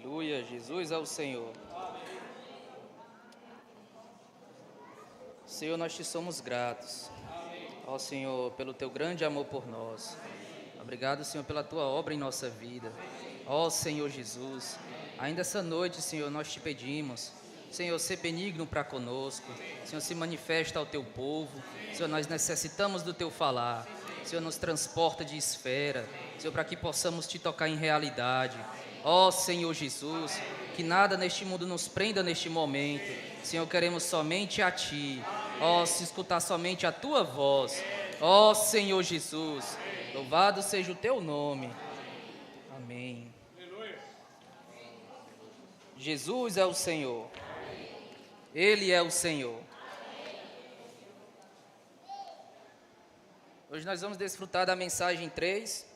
Aleluia, Jesus é o Senhor. Senhor, nós te somos gratos. Ó Senhor, pelo teu grande amor por nós. Obrigado, Senhor, pela tua obra em nossa vida. Ó Senhor Jesus, ainda essa noite, Senhor, nós te pedimos. Senhor, ser benigno para conosco. Senhor, se manifesta ao teu povo. Senhor, nós necessitamos do teu falar. Senhor, nos transporta de esfera. Senhor, para que possamos te tocar em realidade. Ó Senhor Jesus, que nada neste mundo nos prenda neste momento. Senhor, queremos somente a Ti. Ó, se escutar somente a Tua voz. Ó Senhor Jesus, louvado seja o Teu nome. Amém. Jesus é o Senhor. Ele é o Senhor. Hoje nós vamos desfrutar da mensagem 3,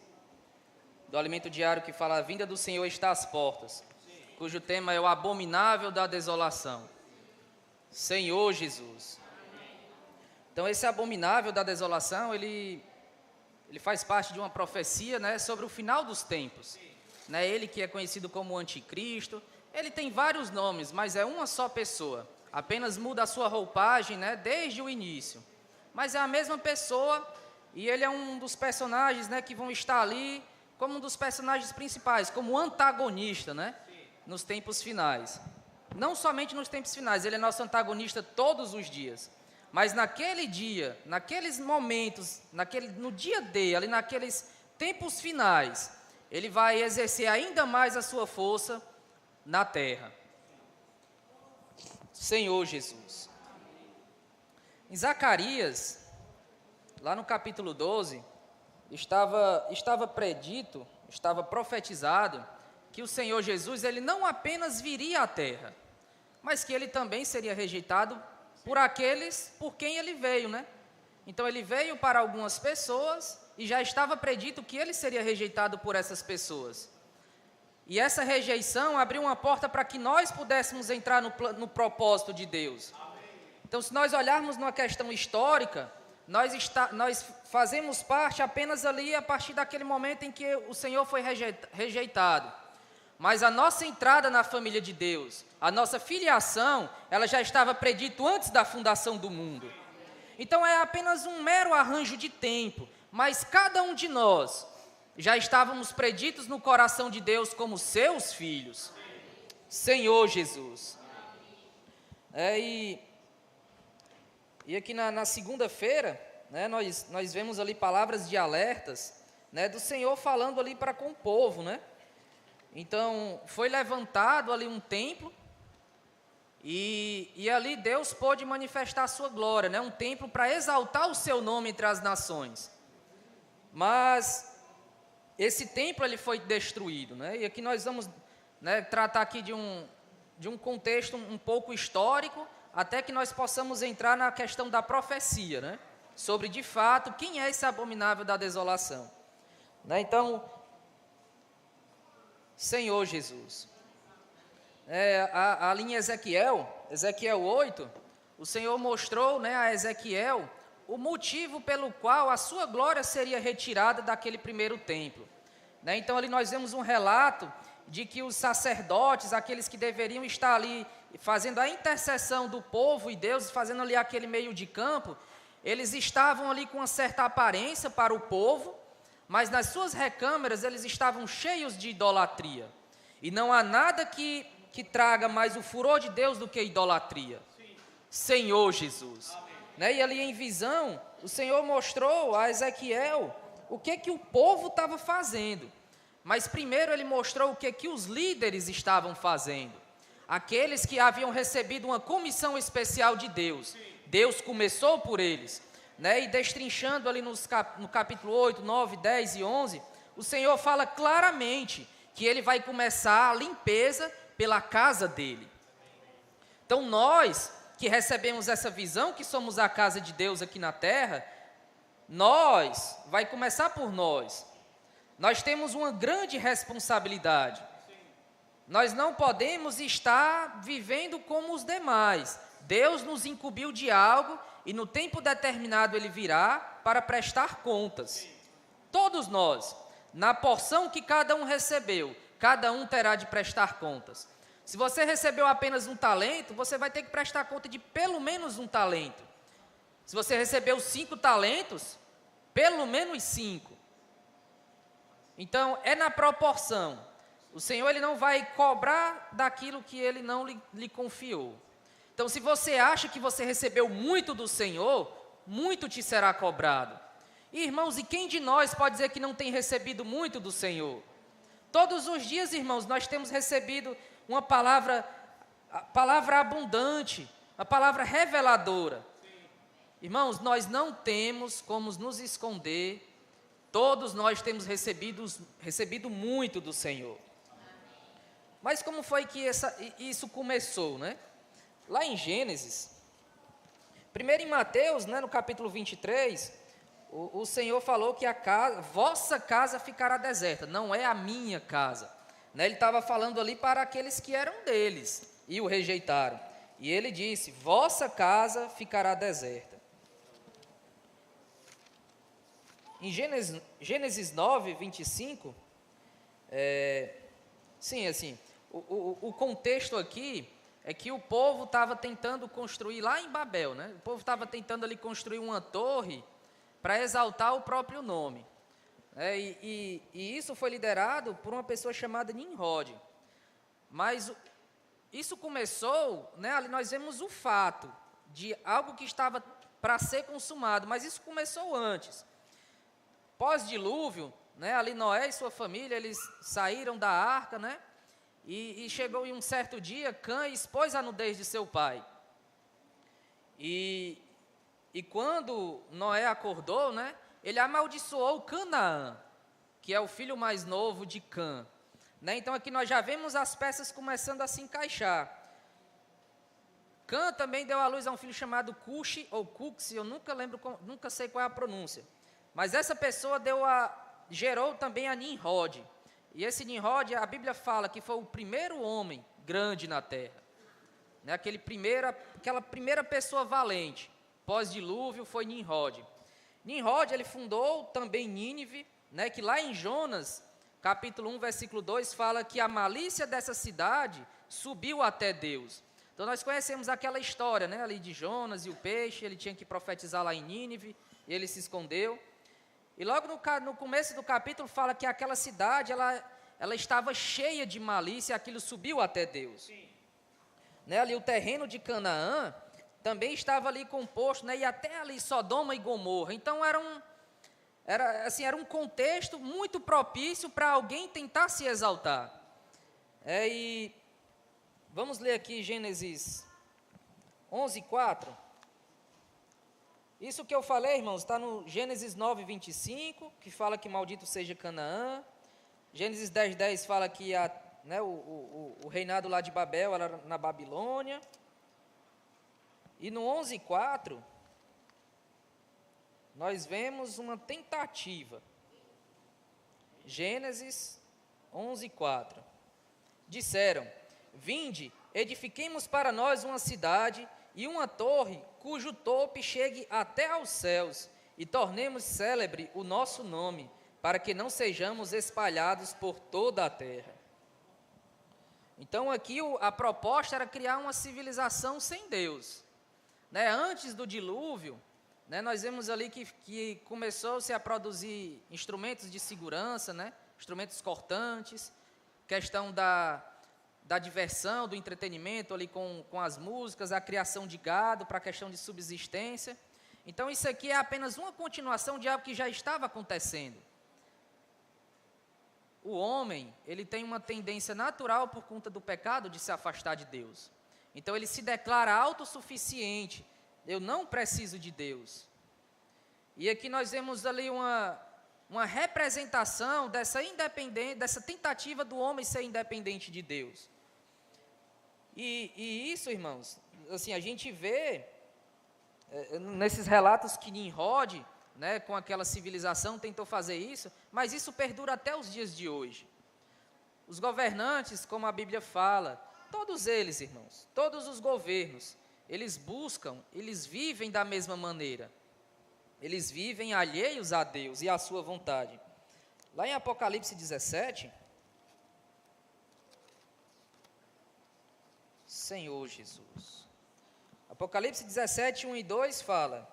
do alimento diário, que fala: a vinda do Senhor está às portas, cujo tema é o abominável da desolação. Senhor Jesus. Então esse abominável da desolação, ele faz parte de uma profecia, né, sobre o final dos tempos. Né, ele que é conhecido como o anticristo, ele tem vários nomes, mas é uma só pessoa. Apenas muda a sua roupagem, né, desde o início. Mas é a mesma pessoa, e ele é um dos personagens, né, que vão estar ali como um dos personagens principais, como antagonista, né, nos tempos finais. Não somente nos tempos finais, ele é nosso antagonista todos os dias. Mas naquele dia, naqueles momentos, no dia D, ali naqueles tempos finais, ele vai exercer ainda mais a sua força na terra. Senhor Jesus. Em Zacarias, lá no capítulo 12, estava predito, estava profetizado, que o Senhor Jesus, ele não apenas viria à terra, mas que ele também seria rejeitado por aqueles por quem ele veio, né? Então ele veio para algumas pessoas e já estava predito que ele seria rejeitado por essas pessoas. E essa rejeição abriu uma porta para que nós pudéssemos entrar no propósito de Deus. Então, se nós olharmos numa questão histórica, nós fazemos parte apenas ali a partir daquele momento em que o Senhor foi rejeitado. Mas a nossa entrada na família de Deus, a nossa filiação, ela já estava predito antes da fundação do mundo. Então é apenas um mero arranjo de tempo, mas cada um de nós já estávamos preditos no coração de Deus como seus filhos. Senhor Jesus. E aqui na segunda-feira, né, nós vemos ali palavras de alertas, né, do Senhor falando ali para com o povo, né? Então, foi levantado ali um templo, e ali Deus pôde manifestar a sua glória, né? Um templo para exaltar o seu nome entre as nações. Mas esse templo ele foi destruído, né? E aqui nós vamos, né, tratar aqui de um contexto um pouco histórico, até que nós possamos entrar na questão da profecia, né? Sobre, de fato, quem é esse abominável da desolação. Né? Então, Senhor Jesus. A linha Ezequiel 8, o Senhor mostrou, né, a Ezequiel o motivo pelo qual a sua glória seria retirada daquele primeiro templo. Né? Então ali nós vemos um relato de que os sacerdotes, aqueles que deveriam estar ali fazendo a intercessão do povo e Deus, fazendo ali aquele meio de campo, eles estavam ali com uma certa aparência para o povo, mas nas suas recâmaras eles estavam cheios de idolatria. E não há nada que traga mais o furor de Deus do que a idolatria. Sim. Senhor Jesus. Né? E ali em visão, o Senhor mostrou a Ezequiel o que o povo estava fazendo. Mas primeiro ele mostrou o que os líderes estavam fazendo. Aqueles que haviam recebido uma comissão especial de Deus. Sim. Deus começou por eles. Né, e destrinchando ali no capítulo 8, 9, 10 e 11, o Senhor fala claramente que ele vai começar a limpeza pela casa dele. Então nós que recebemos essa visão, que somos a casa de Deus aqui na terra, vai começar por nós. Nós temos uma grande responsabilidade. Nós não podemos estar vivendo como os demais. Deus nos incumbiu de algo e no tempo determinado ele virá para prestar contas. Todos nós, na porção que cada um recebeu, cada um terá de prestar contas. Se você recebeu apenas um talento, você vai ter que prestar conta de pelo menos um talento. Se você recebeu 5 talentos, pelo menos 5. Então, é na proporção. O Senhor ele não vai cobrar daquilo que Ele não lhe confiou. Então, se você acha que você recebeu muito do Senhor, muito te será cobrado. Irmãos, e quem de nós pode dizer que não tem recebido muito do Senhor? Todos os dias, irmãos, nós temos recebido uma palavra abundante, uma palavra reveladora. Irmãos, nós não temos como nos esconder, todos nós temos recebido muito do Senhor. Mas como foi que isso começou, né? Lá em Gênesis, primeiro em Mateus, né, no capítulo 23, o Senhor falou que vossa casa ficará deserta, não é a minha casa. Né? Ele estava falando ali para aqueles que eram deles e o rejeitaram. E ele disse, vossa casa ficará deserta. Em Gênesis 9, 25, o contexto aqui é que o povo estava tentando construir lá em Babel, né? O povo estava tentando ali construir uma torre para exaltar o próprio nome. E isso foi liderado por uma pessoa chamada Nimrod. Mas isso começou, né, ali nós vemos o fato de algo que estava para ser consumado, mas isso começou antes. Pós-dilúvio, né, ali Noé e sua família, eles saíram da arca, né, e chegou em um certo dia, Cã expôs a nudez de seu pai. E quando Noé acordou, né, ele amaldiçoou Canaã, que é o filho mais novo de Cã. Né? Então aqui nós já vemos as peças começando a se encaixar. Cã também deu à luz a um filho chamado Cuxi, ou Cuxi, eu nunca sei qual é a pronúncia. Mas essa pessoa gerou também a Nimrod. E esse Nimrod, a Bíblia fala que foi o primeiro homem grande na terra. Né? Aquela primeira pessoa valente, pós-dilúvio, foi Nimrod. Nimrod, ele fundou também Nínive, né, que lá em Jonas, capítulo 1, versículo 2, fala que a malícia dessa cidade subiu até Deus. Então nós conhecemos aquela história, né, ali de Jonas e o peixe, ele tinha que profetizar lá em Nínive, e ele se escondeu. E logo no começo do capítulo fala que aquela cidade, ela estava cheia de malícia, e aquilo subiu até Deus. Né, ali o terreno de Canaã também estava ali composto, né, e até ali Sodoma e Gomorra. Então era um contexto muito propício para alguém tentar se exaltar. E vamos ler aqui Gênesis 11, 4. Isso que eu falei, irmãos, está no Gênesis 9, 25, que fala que maldito seja Canaã. Gênesis 10, 10 fala que o reinado lá de Babel era na Babilônia. E no 11, 4, nós vemos uma tentativa. Gênesis 11, 4. Disseram, vinde, edifiquemos para nós uma cidade e uma torre, cujo tope chegue até aos céus, e tornemos célebre o nosso nome, para que não sejamos espalhados por toda a terra. Então aqui a proposta era criar uma civilização sem Deus. Né? Antes do dilúvio, né, nós vemos ali que começou-se a produzir instrumentos de segurança, né, instrumentos cortantes, questão da diversão, do entretenimento ali com as músicas, a criação de gado para a questão de subsistência. Então isso aqui é apenas uma continuação de algo que já estava acontecendo. O homem, ele tem uma tendência natural por conta do pecado de se afastar de Deus. Então ele se declara autossuficiente, eu não preciso de Deus. E aqui nós vemos ali uma representação dessa tentativa do homem ser independente de Deus. E isso, irmãos, assim, a gente vê nesses relatos que Nimrod, né, com aquela civilização tentou fazer isso, mas isso perdura até os dias de hoje. Os governantes, como a Bíblia fala, todos eles, irmãos, todos os governos, eles vivem da mesma maneira. Eles vivem alheios a Deus e à sua vontade. Lá em Apocalipse 17, Senhor Jesus. Apocalipse 17, 1 e 2 fala: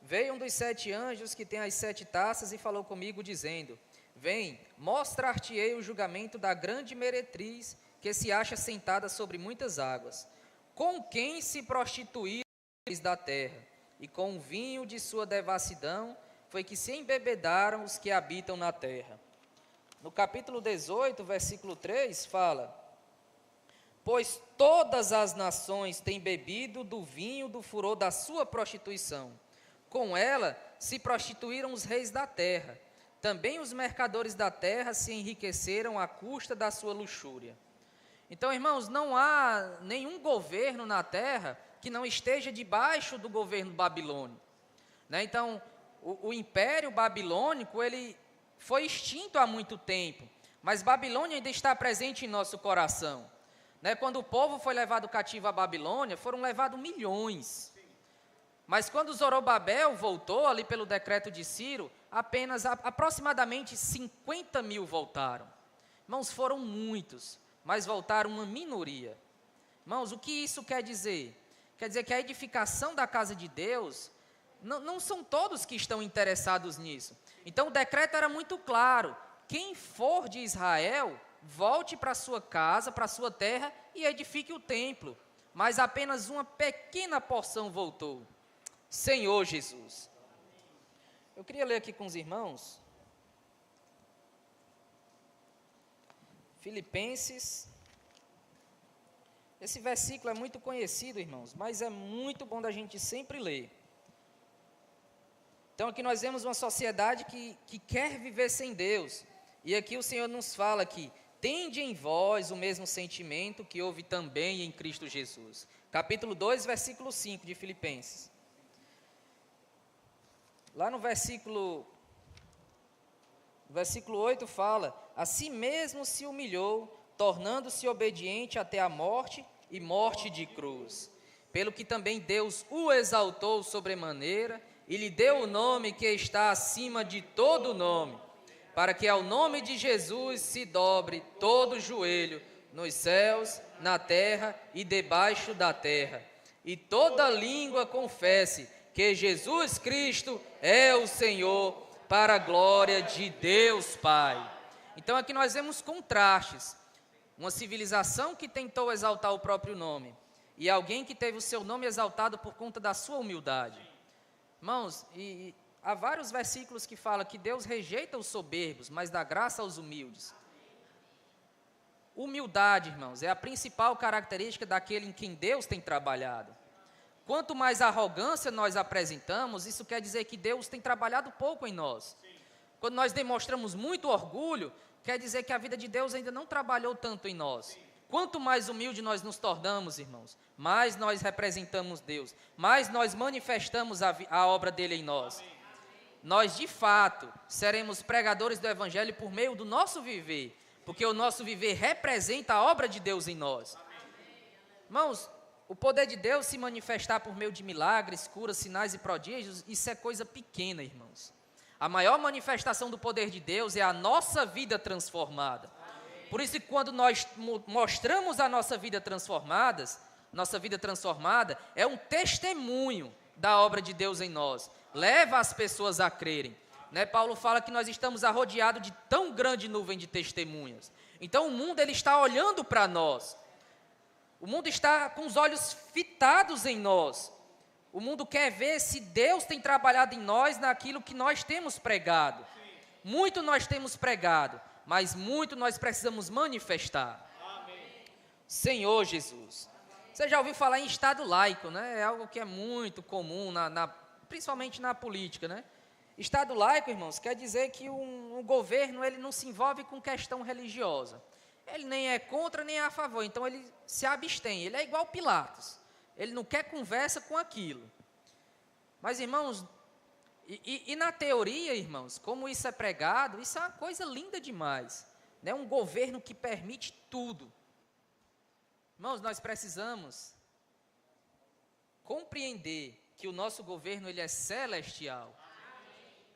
Veio um dos 7 anjos que tem as 7 taças e falou comigo, dizendo: Vem, mostrar-te-ei o julgamento da grande meretriz que se acha sentada sobre muitas águas, com quem se prostituíram os da terra, e com o vinho de sua devassidão foi que se embebedaram os que habitam na terra. No capítulo 18, versículo 3, fala: Pois todas as nações têm bebido do vinho do furor da sua prostituição. Com ela se prostituíram os reis da terra. Também os mercadores da terra se enriqueceram à custa da sua luxúria. Então, irmãos, não há nenhum governo na terra que não esteja debaixo do governo babilônico, né? Então, o império babilônico, ele foi extinto há muito tempo, mas Babilônia ainda está presente em nosso coração, né? Quando o povo foi levado cativo à Babilônia, foram levados milhões. Mas quando Zorobabel voltou, ali pelo decreto de Ciro, apenas aproximadamente 50 mil voltaram. Irmãos, foram muitos, mas voltaram uma minoria. Irmãos, o que isso quer dizer? Quer dizer que a edificação da casa de Deus, não são todos que estão interessados nisso. Então o decreto era muito claro: quem for de Israel, volte para a sua casa, para a sua terra e edifique o templo. Mas apenas uma pequena porção voltou. Senhor Jesus. Eu queria ler aqui com os irmãos Filipenses. Esse versículo é muito conhecido, irmãos, mas é muito bom da gente sempre ler. Então aqui nós vemos uma sociedade que quer viver sem Deus. E aqui o Senhor nos fala que tende em vós o mesmo sentimento que houve também em Cristo Jesus. Capítulo 2, versículo 5 de Filipenses. Lá no versículo 8 fala: a si mesmo se humilhou, tornando-se obediente até a morte e morte de cruz. Pelo que também Deus o exaltou sobremaneira e lhe deu o nome que está acima de todo nome, para que ao nome de Jesus se dobre todo o joelho, nos céus, na terra e debaixo da terra, e toda língua confesse que Jesus Cristo é o Senhor, para a glória de Deus Pai. Então aqui nós vemos contrastes: uma civilização que tentou exaltar o próprio nome, e alguém que teve o seu nome exaltado por conta da sua humildade. Irmãos, e há vários versículos que falam que Deus rejeita os soberbos, mas dá graça aos humildes. Humildade, irmãos, é a principal característica daquele em quem Deus tem trabalhado. Quanto mais arrogância nós apresentamos, isso quer dizer que Deus tem trabalhado pouco em nós. Quando nós demonstramos muito orgulho, quer dizer que a vida de Deus ainda não trabalhou tanto em nós. Quanto mais humilde nós nos tornamos, irmãos, mais nós representamos Deus, mais nós manifestamos a obra dele em nós. Nós, de fato, seremos pregadores do Evangelho por meio do nosso viver, porque o nosso viver representa a obra de Deus em nós. Irmãos, o poder de Deus se manifestar por meio de milagres, curas, sinais e prodígios, isso é coisa pequena, irmãos. A maior manifestação do poder de Deus é a nossa vida transformada. Por isso que quando nós mostramos a nossa vida transformada é um testemunho da obra de Deus em nós. Leva as pessoas a crerem. Né? Paulo fala que nós estamos arrodeados de tão grande nuvem de testemunhas. Então o mundo ele está olhando para nós. O mundo está com os olhos fitados em nós. O mundo quer ver se Deus tem trabalhado em nós naquilo que nós temos pregado. Muito nós temos pregado, mas muito nós precisamos manifestar. Senhor Jesus. Você já ouviu falar em Estado laico, né? É algo que é muito comum, principalmente na política, né? Estado laico, irmãos, quer dizer que um governo ele não se envolve com questão religiosa. Ele nem é contra, nem é a favor, então ele se abstém. Ele é igual Pilatos. Ele não quer conversa com aquilo. Mas, irmãos, e na teoria, irmãos, como isso é pregado, isso é uma coisa linda demais. Né? Um governo que permite tudo. Irmãos, nós precisamos compreender que o nosso governo ele é celestial.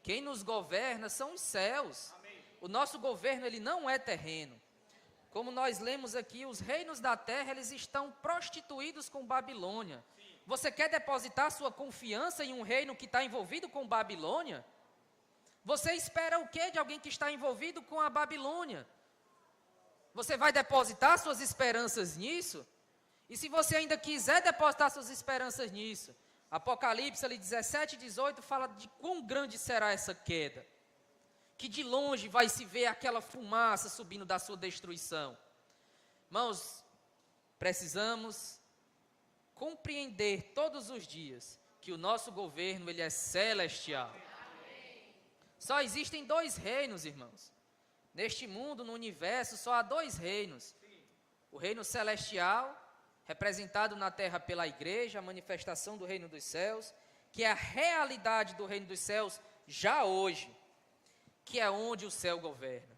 Quem nos governa são os céus. O nosso governo ele não é terreno. Como nós lemos aqui, os reinos da terra, eles estão prostituídos com Babilônia. Você quer depositar sua confiança em um reino que está envolvido com Babilônia? Você espera o quê de alguém que está envolvido com a Babilônia? Você vai depositar suas esperanças nisso? E se você ainda quiser depositar suas esperanças nisso, Apocalipse ali 17 e 18 fala de quão grande será essa queda. Que de longe vai se ver aquela fumaça subindo da sua destruição. Irmãos, precisamos compreender todos os dias que o nosso governo ele é celestial. Só existem 2 reinos, irmãos. Neste mundo, no universo, só há 2 reinos. O reino celestial, representado na terra pela igreja, a manifestação do reino dos céus, que é a realidade do reino dos céus já hoje, que é onde o céu governa.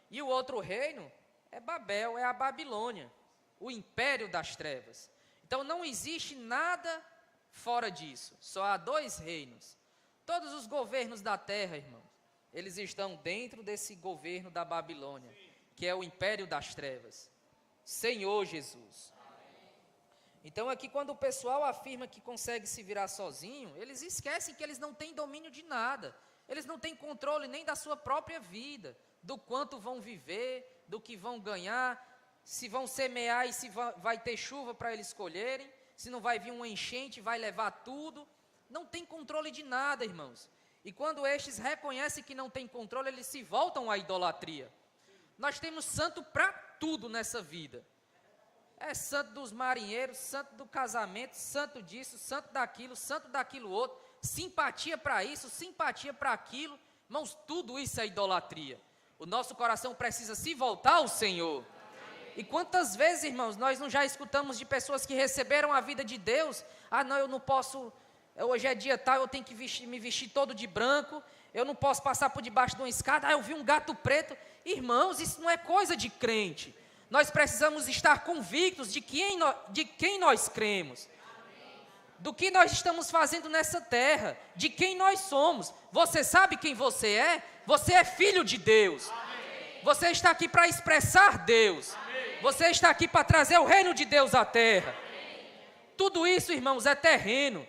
E o outro reino é Babel, é a Babilônia, o império das trevas. Então não existe nada fora disso, só há 2 reinos. Todos os governos da terra, irmãos, eles estão dentro desse governo da Babilônia, que é o império das trevas. Senhor Jesus. Então aqui quando o pessoal afirma que consegue se virar sozinho, eles esquecem que eles não têm domínio de nada. Eles não têm controle nem da sua própria vida, do quanto vão viver, do que vão ganhar, se vão semear e se vai ter chuva para eles colherem, se não vai vir uma enchente, vai levar tudo. Não tem controle de nada, irmãos. E quando estes reconhecem que não tem controle, eles se voltam à idolatria. Nós temos santo para tudo nessa vida. É santo dos marinheiros, santo do casamento, santo disso, santo daquilo outro. Simpatia para isso, simpatia para aquilo. Irmãos, tudo isso é idolatria. O nosso coração precisa se voltar ao Senhor. E quantas vezes, irmãos, nós não já escutamos de pessoas que receberam a vida de Deus. Ah, não, eu não posso, hoje é dia tal, eu tenho que me vestir todo de branco, eu não posso passar por debaixo de uma escada, eu vi um gato preto. Irmãos, isso não é coisa de crente. Nós precisamos estar convictos de quem nós cremos, do que nós estamos fazendo nessa terra, de quem nós somos. Você sabe quem você é? Você é filho de Deus. Você está aqui para expressar Deus. Você está aqui para trazer o reino de Deus à terra. Tudo isso, irmãos, é terreno.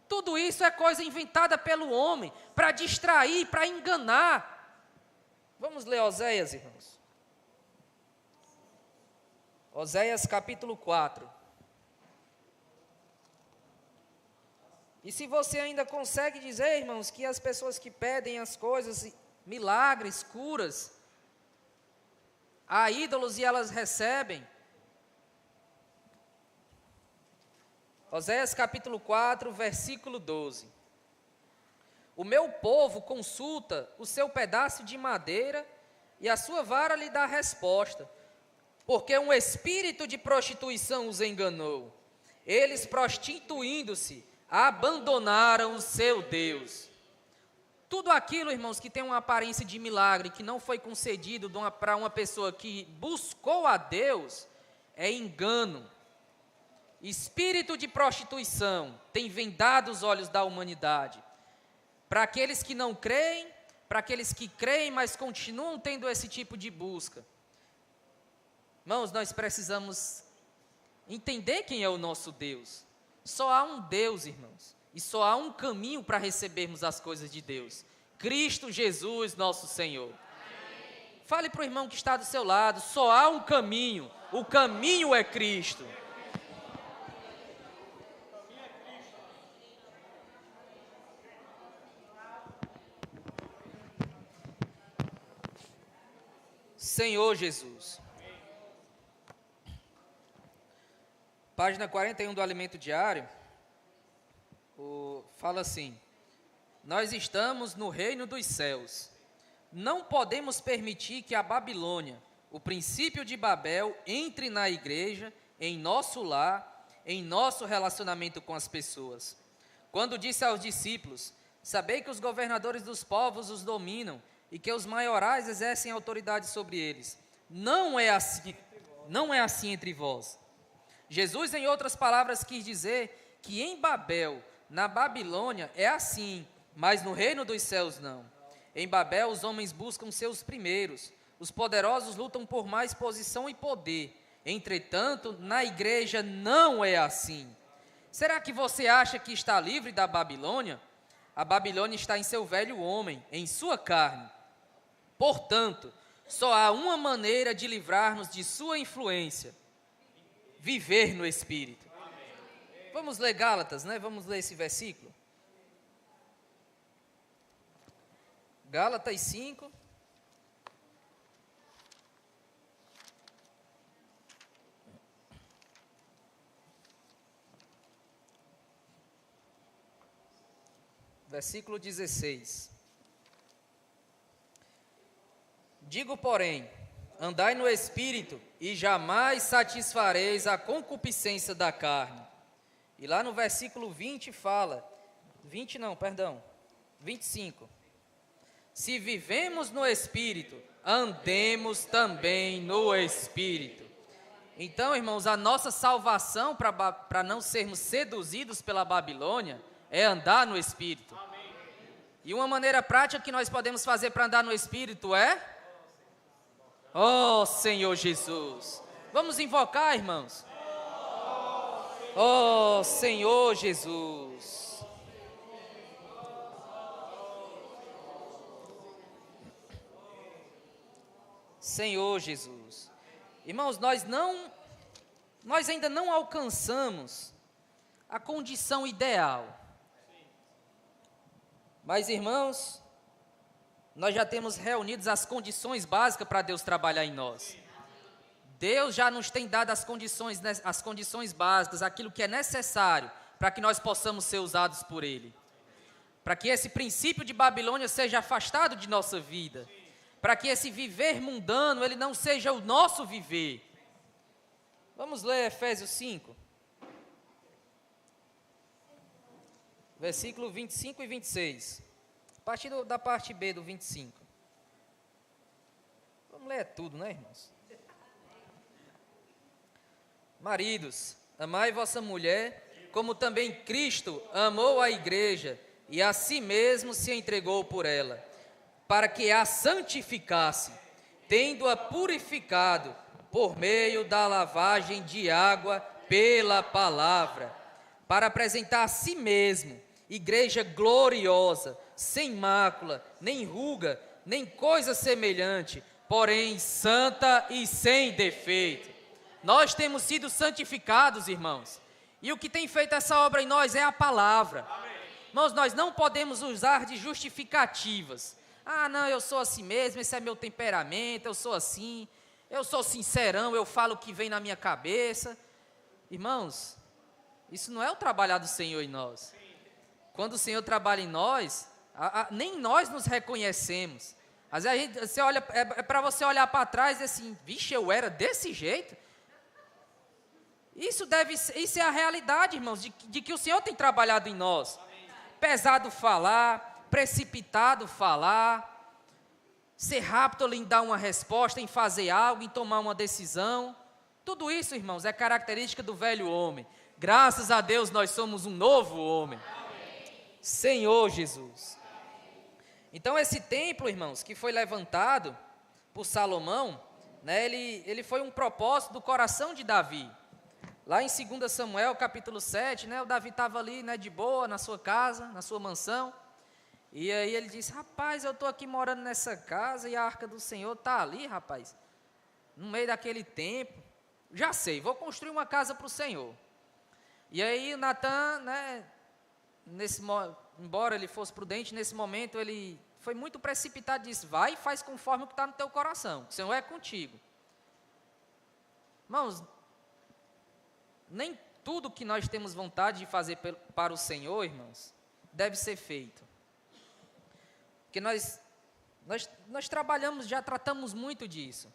Tudo isso é coisa inventada pelo homem, para distrair, para enganar. Vamos ler Oséias, irmãos. Oséias capítulo 4. E se você ainda consegue dizer, irmãos, que as pessoas que pedem as coisas, milagres, curas, a ídolos e elas recebem. Oséias capítulo 4, versículo 12. O meu povo consulta o seu pedaço de madeira e a sua vara lhe dá resposta, porque um espírito de prostituição os enganou. Eles, prostituindo-se, abandonaram o seu Deus. Tudo aquilo, irmãos, que tem uma aparência de milagre, que não foi concedido para uma pessoa que buscou a Deus, é engano. Espírito de prostituição tem vendado os olhos da humanidade. Para aqueles que não creem, para aqueles que creem, mas continuam tendo esse tipo de busca. Irmãos, nós precisamos entender quem é o nosso Deus. Só há um Deus, irmãos, e só há um caminho para recebermos as coisas de Deus. Cristo Jesus, nosso Senhor. Amém. Fale para o irmão que está do seu lado, só há um caminho, o caminho é Cristo. Senhor Jesus. Página 41 do Alimento Diário, fala assim: nós estamos no reino dos céus. Não podemos permitir que a Babilônia, o princípio de Babel, entre na igreja, em nosso lar, em nosso relacionamento com as pessoas. Quando disse aos discípulos: sabei que os governadores dos povos os dominam e que os maiorais exercem autoridade sobre eles. Não é assim entre vós. Jesus, em outras palavras, quis dizer que em Babel, na Babilônia, é assim, mas no reino dos céus não. Em Babel, os homens buscam seus primeiros, Os poderosos lutam por mais posição e poder. Entretanto, na igreja não é assim. Será que você acha que está livre da Babilônia? A Babilônia está em seu velho homem, em sua carne. Portanto, só há uma maneira de livrar-nos de sua influência: viver no Espírito. Vamos ler Gálatas, né? Vamos ler esse versículo. Gálatas 5. Versículo 16. Digo, porém, andai no Espírito e jamais satisfareis a concupiscência da carne. E lá no versículo 20 fala, 25. Se vivemos no Espírito, andemos também no Espírito. Então, irmãos, a nossa salvação para não sermos seduzidos pela Babilônia é andar no Espírito. E uma maneira prática que nós podemos fazer para andar no Espírito é: ó Senhor Jesus. Vamos invocar, irmãos. Ó Senhor Jesus. Senhor Jesus. Irmãos, nós ainda não alcançamos a condição ideal. Mas, irmãos, nós já temos reunidos as condições básicas para Deus trabalhar em nós. Deus já nos tem dado as condições básicas, aquilo que é necessário para que nós possamos ser usados por Ele. Para que esse princípio de Babilônia seja afastado de nossa vida. Para que esse viver mundano, ele não seja o nosso viver. Vamos ler Efésios 5. Versículo 25 e 26. A partir da parte B do 25. Vamos ler tudo, né, irmãos? Maridos, amai vossa mulher, como também Cristo amou a igreja e a si mesmo se entregou por ela, para que a santificasse, tendo-a purificado por meio da lavagem de água pela palavra, para apresentar a si mesmo igreja gloriosa, sem mácula, nem ruga, nem coisa semelhante, porém santa e sem defeito. Nós temos sido santificados, irmãos, e o que tem feito essa obra em nós é a palavra. Irmãos, nós não podemos usar de justificativas. Ah, não, eu sou assim mesmo, esse é meu temperamento, eu sou assim, eu sou sincerão, eu falo o que vem na minha cabeça. Irmãos, isso não é o trabalhar do Senhor em nós. Quando o Senhor trabalha em nós, nem nós nos reconhecemos. Às vezes você olha, é para você olhar para trás e assim, vixe, eu era desse jeito. Isso é a realidade, irmãos, de que o Senhor tem trabalhado em nós. Pesado falar, precipitado falar, ser rápido em dar uma resposta, em fazer algo, em tomar uma decisão. Tudo isso, irmãos, é característica do velho homem. Graças a Deus nós somos um novo homem. Senhor Jesus. Então esse templo, irmãos, que foi levantado por Salomão, né, ele foi um propósito do coração de Davi. Lá em 2 Samuel, capítulo 7, né, o Davi estava ali, né, de boa, na sua casa, na sua mansão. E aí ele disse, rapaz, eu estou aqui morando nessa casa e a arca do Senhor está ali, rapaz, no meio daquele templo. Já sei, vou construir uma casa para o Senhor. E aí Natan, né, embora ele fosse prudente, nesse momento ele foi muito precipitado e disse, vai e faz conforme o que está no teu coração, o Senhor é contigo. Irmãos, nem tudo que nós temos vontade de fazer para o Senhor, irmãos, deve ser feito. Porque nós trabalhamos, já tratamos muito disso.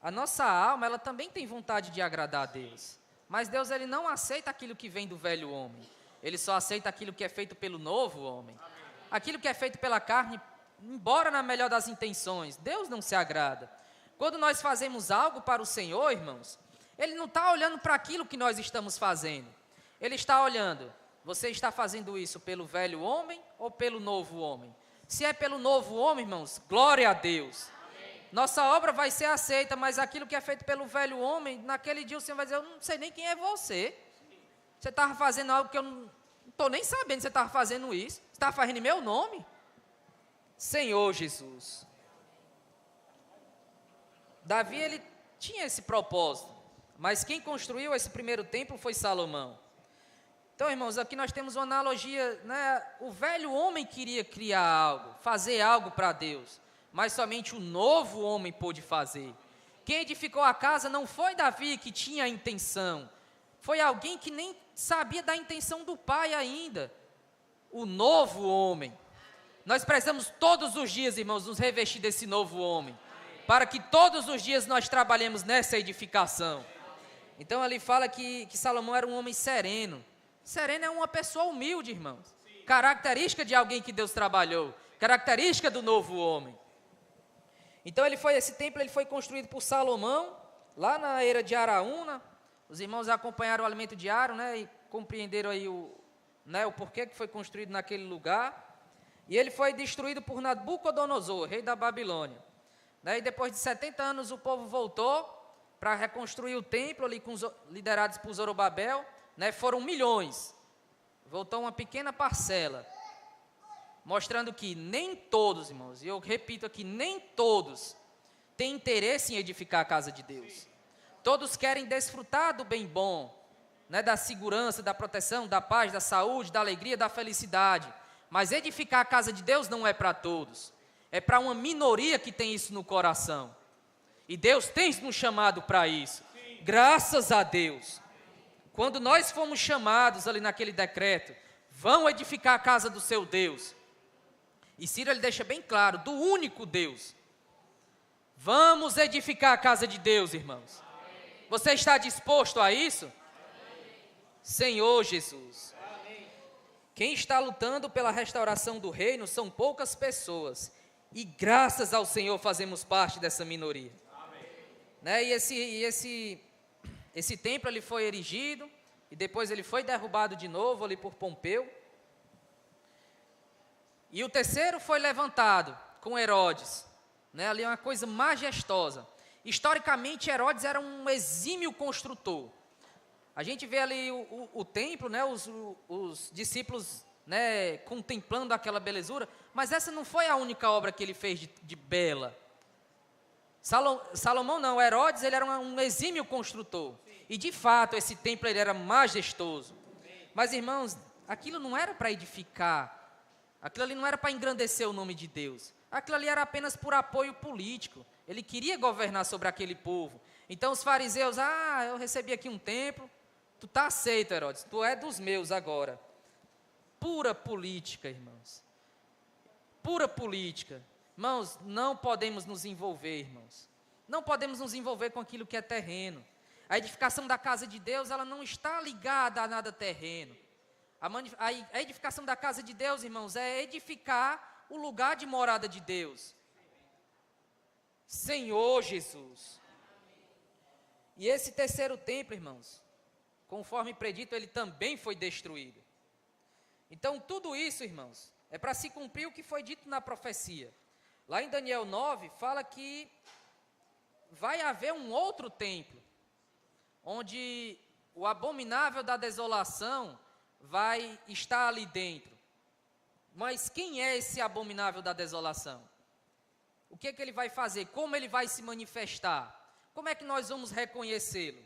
A nossa alma, ela também tem vontade de agradar a Deus. Mas Deus, ele não aceita aquilo que vem do velho homem. Ele só aceita aquilo que é feito pelo novo homem. Aquilo que é feito pela carne, embora na melhor das intenções, Deus não se agrada. Quando nós fazemos algo para o Senhor, irmãos, Ele não está olhando para aquilo que nós estamos fazendo. Ele está olhando, você está fazendo isso pelo velho homem ou pelo novo homem? Se é pelo novo homem, irmãos, glória a Deus. Nossa obra vai ser aceita, mas aquilo que é feito pelo velho homem, naquele dia o Senhor vai dizer, eu não sei nem quem é você. Você estava fazendo algo que eu não estou nem sabendo que você estava fazendo isso. Você estava fazendo em meu nome. Senhor Jesus. Davi, ele tinha esse propósito, mas quem construiu esse primeiro templo foi Salomão. Então, irmãos, aqui nós temos uma analogia, né? O velho homem queria criar algo, fazer algo para Deus, mas somente o novo homem pôde fazer. Quem edificou a casa não foi Davi, que tinha a intenção, foi alguém que nem sabia da intenção do pai ainda, o novo homem. Nós precisamos todos os dias, irmãos, nos revestir desse novo homem, para que todos os dias nós trabalhemos nessa edificação. Então, ali fala que Salomão era um homem sereno. Sereno é uma pessoa humilde, irmãos. Característica de alguém que Deus trabalhou. Característica do novo homem. Então, esse templo ele foi construído por Salomão, lá na era de Araúna. Os irmãos acompanharam o alimento diário, né, e compreenderam aí o porquê que foi construído naquele lugar. E ele foi destruído por Nabucodonosor, rei da Babilônia. E depois de 70 anos, o povo voltou para reconstruir o templo, ali liderados por Zorobabel. Foram milhões, voltou uma pequena parcela, mostrando que nem todos, irmãos, e eu repito aqui, nem todos têm interesse em edificar a casa de Deus. Todos querem desfrutar do bem bom, da segurança, da proteção, da paz, da saúde, da alegria, da felicidade, mas edificar a casa de Deus não é para todos, é para uma minoria que tem isso no coração, e Deus tem nos chamado para isso, graças a Deus. Quando nós fomos chamados ali naquele decreto, vão edificar a casa do seu Deus. E Ciro ele deixa bem claro, do único Deus. Vamos edificar a casa de Deus, irmãos. Amém. Você está disposto a isso? Amém. Senhor Jesus. Amém. Quem está lutando pela restauração do reino são poucas pessoas. E graças ao Senhor fazemos parte dessa minoria. Amém. E esse templo ele foi erigido e depois ele foi derrubado de novo ali por Pompeu. E o terceiro foi levantado com Herodes, ali uma coisa majestosa. Historicamente, Herodes era um exímio construtor. A gente vê ali o templo, os discípulos contemplando aquela belezura, mas essa não foi a única obra que ele fez de bela. Salomão não, Herodes ele era um exímio construtor. E de fato esse templo ele era majestoso. Mas irmãos, aquilo não era para edificar, aquilo ali não era para engrandecer o nome de Deus. Aquilo ali era apenas por apoio político. Ele queria governar sobre aquele povo. Então os fariseus, eu recebi aqui um templo, tu está aceito, Herodes, tu é dos meus agora. Pura política, irmãos. Pura política. Irmãos, não podemos nos envolver, irmãos. Não podemos nos envolver com aquilo que é terreno. A edificação da casa de Deus, ela não está ligada a nada terreno. A edificação da casa de Deus, irmãos, é edificar o lugar de morada de Deus. Senhor Jesus. E esse terceiro templo, irmãos, conforme predito, ele também foi destruído. Então, tudo isso, irmãos, é para se cumprir o que foi dito na profecia. Lá em Daniel 9, fala que vai haver um outro templo, onde o abominável da desolação vai estar ali dentro. Mas quem é esse abominável da desolação? O que é que ele vai fazer? Como ele vai se manifestar? Como é que nós vamos reconhecê-lo?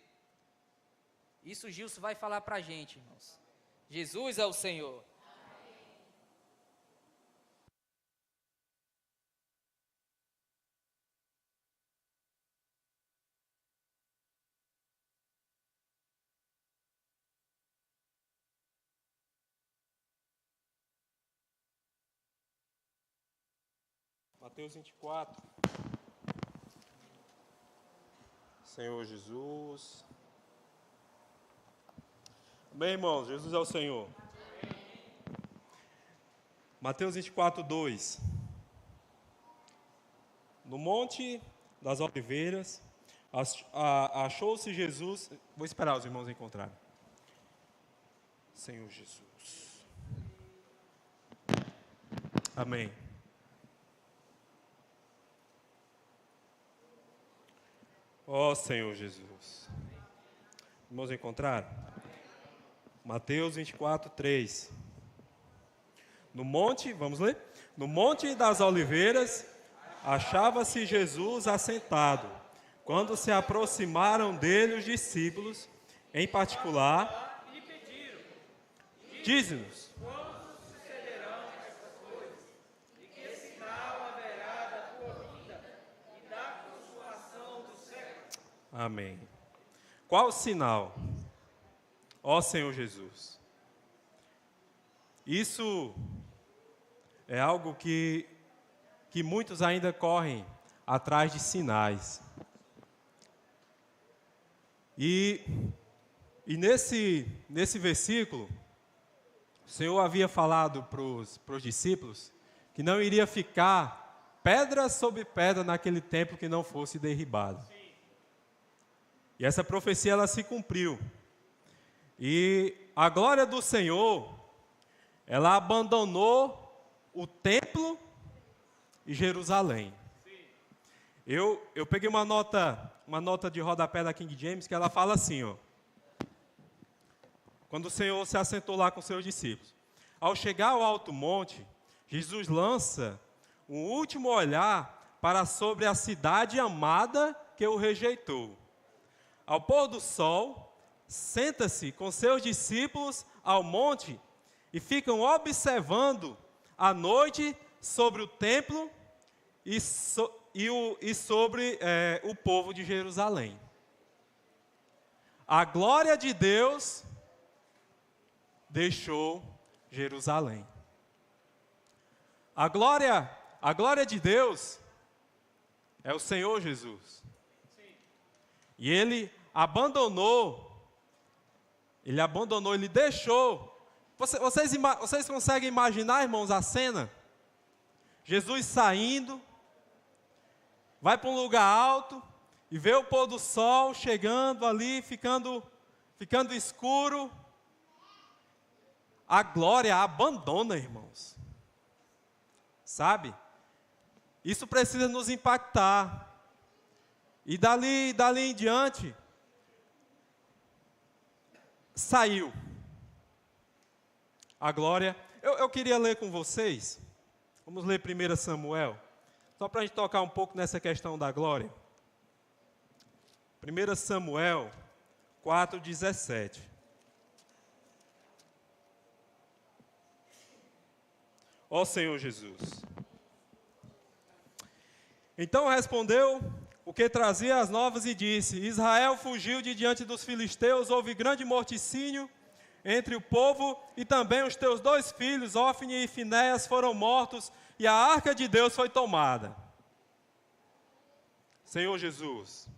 Isso Gilson vai falar para a gente, irmãos. Jesus é o Senhor. Mateus 24. Senhor Jesus. Bem, irmãos, Jesus é o Senhor. Mateus 24, 2. No Monte das Oliveiras, achou-se Jesus. Vou esperar os irmãos encontrarem. Senhor Jesus. Amém. Ó Senhor Jesus. Vamos encontrar? Mateus 24, 3. No monte, vamos ler? No Monte das Oliveiras, achava-se Jesus assentado. Quando se aproximaram dele os discípulos, em particular, lhe pediram: dize-nos, quando sucederão estas coisas? E que sinal haverá da tua vinda e da consumação do século? Amém. Qual o sinal? Ó Senhor Jesus. Isso é algo que muitos ainda correm atrás de sinais. E nesse versículo, o Senhor havia falado para os discípulos que não iria ficar pedra sobre pedra naquele templo que não fosse derribado. E essa profecia ela se cumpriu. E a glória do Senhor, ela abandonou o templo e Jerusalém. Eu peguei uma nota de rodapé da King James que ela fala assim, ó. Quando o Senhor se assentou lá com seus discípulos. Ao chegar ao alto monte, Jesus lança um último olhar para sobre a cidade amada que o rejeitou. Ao pôr do sol, senta-se com seus discípulos ao monte e ficam observando a noite sobre o templo e sobre o povo de Jerusalém. A glória de Deus deixou Jerusalém. A glória de Deus é o Senhor Jesus. E Ele abandonou, Ele deixou. Vocês conseguem imaginar, irmãos, a cena? Jesus saindo, vai para um lugar alto e vê o pôr do sol chegando ali, ficando escuro. A glória abandona, irmãos. Sabe? Isso precisa nos impactar. E dali em diante, saiu a glória. Eu queria ler com vocês, vamos ler 1 Samuel, só para a gente tocar um pouco nessa questão da glória. 1 Samuel 4:17. Ó Senhor Jesus. Então respondeu o que trazia as novas e disse: Israel fugiu de diante dos filisteus, houve grande morticínio entre o povo, e também os teus 2 filhos, Ófni e Finéias, foram mortos, e a arca de Deus foi tomada. Senhor Jesus.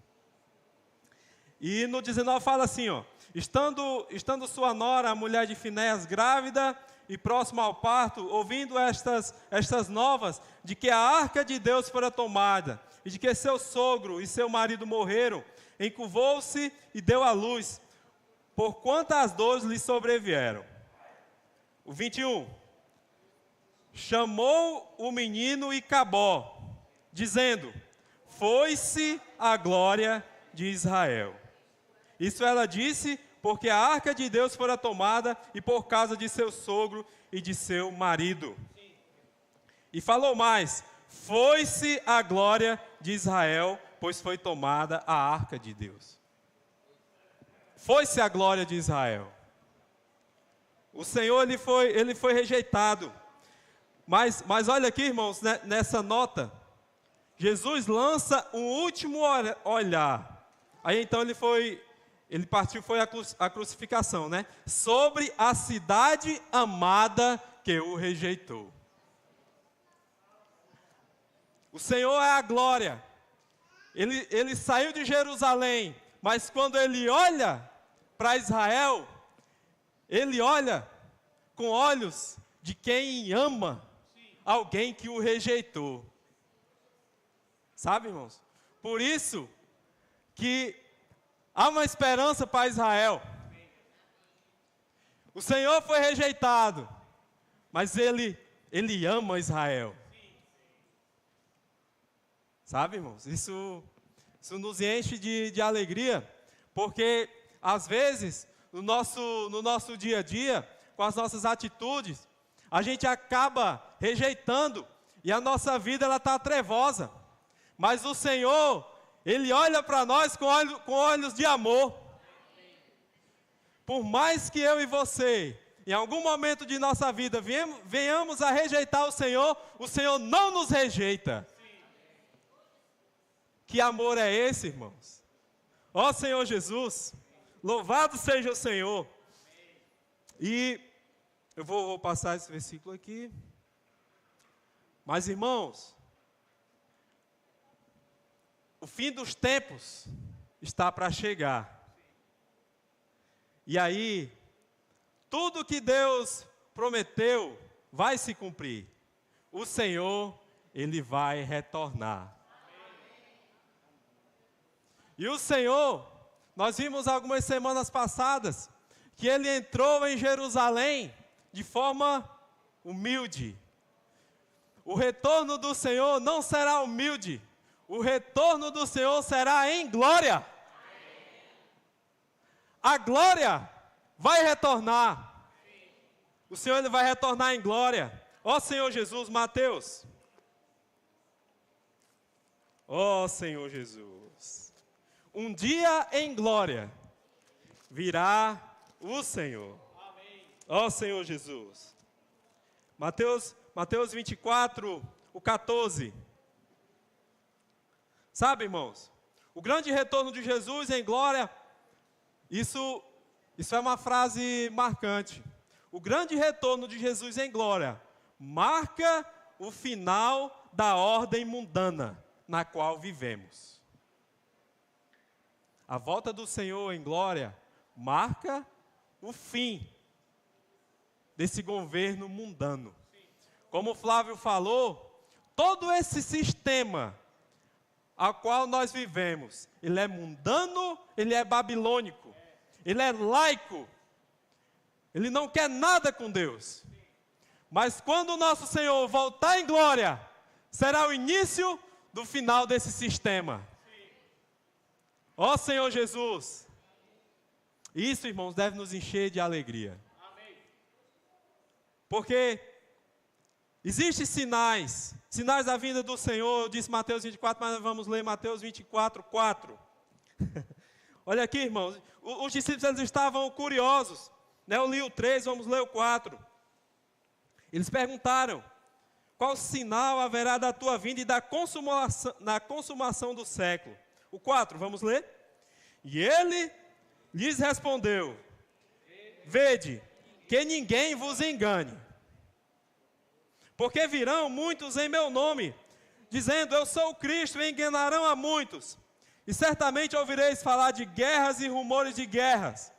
E no 19 fala assim, ó: estando sua nora, a mulher de Finéias, grávida e próxima ao parto, ouvindo estas novas de que a arca de Deus fora tomada, e de que seu sogro e seu marido morreram, encurvou-se e deu à luz, por quantas dores lhe sobrevieram. O 21. Chamou o menino Icabó, dizendo: foi-se a glória de Israel. Isso ela disse porque a arca de Deus fora tomada e por causa de seu sogro e de seu marido. E falou mais: foi-se a glória de Israel, pois foi tomada a arca de Deus. Foi-se a glória de Israel. O Senhor ele foi rejeitado. Mas olha aqui, irmãos, nessa nota, Jesus lança um último olhar. Aí então ele partiu, foi a crucificação, né? Sobre a cidade amada que o rejeitou. O Senhor é a glória. Ele saiu de Jerusalém, mas quando ele olha para Israel, ele olha com olhos de quem ama alguém que o rejeitou. Sabe, irmãos? Por isso que há uma esperança para Israel. O Senhor foi rejeitado, mas Ele ama Israel. Sabe, irmãos? Isso Isso nos enche de alegria, porque às vezes, no nosso dia a dia, com as nossas atitudes, a gente acaba rejeitando e a nossa vida está trevosa. Mas o Senhor, Ele olha para nós com olhos de amor. Por mais que eu e você, em algum momento de nossa vida, venhamos a rejeitar o Senhor não nos rejeita. Que amor é esse, irmãos? Ó Senhor Jesus, louvado seja o Senhor. E eu vou passar esse versículo aqui. Mas, irmãos, o fim dos tempos está para chegar. E aí, tudo que Deus prometeu vai se cumprir. O Senhor, Ele vai retornar. E o Senhor, nós vimos algumas semanas passadas, que Ele entrou em Jerusalém de forma humilde. O retorno do Senhor não será humilde, o retorno do Senhor será em glória. A glória vai retornar. O Senhor Ele vai retornar em glória. Ó Senhor Jesus, Mateus. Ó Senhor Jesus. Um dia em glória virá o Senhor. Ó Senhor Jesus. Mateus 24, o 14. Sabe, irmãos, o grande retorno de Jesus em glória, isso é uma frase marcante. O grande retorno de Jesus em glória marca o final da ordem mundana na qual vivemos. A volta do Senhor em glória marca o fim desse governo mundano. Como o Flávio falou, todo esse sistema a qual nós vivemos, ele é mundano, ele é babilônico, ele é laico, ele não quer nada com Deus. Mas quando o nosso Senhor voltar em glória, será o início do final desse sistema. Ó Senhor Jesus, isso, irmãos, deve nos encher de alegria. Porque existem sinais da vinda do Senhor. Eu disse Mateus 24, mas vamos ler Mateus 24, 4. Olha aqui, irmãos, os discípulos eles estavam curiosos, né? Eu li o 3, vamos ler o 4. Eles perguntaram, qual sinal haverá da tua vinda e da consumação do século? O 4, vamos ler? E ele lhes respondeu, vede, que ninguém vos engane. Porque virão muitos em meu nome, dizendo, eu sou o Cristo, e enganarão a muitos. E certamente ouvireis falar de guerras e rumores de guerras.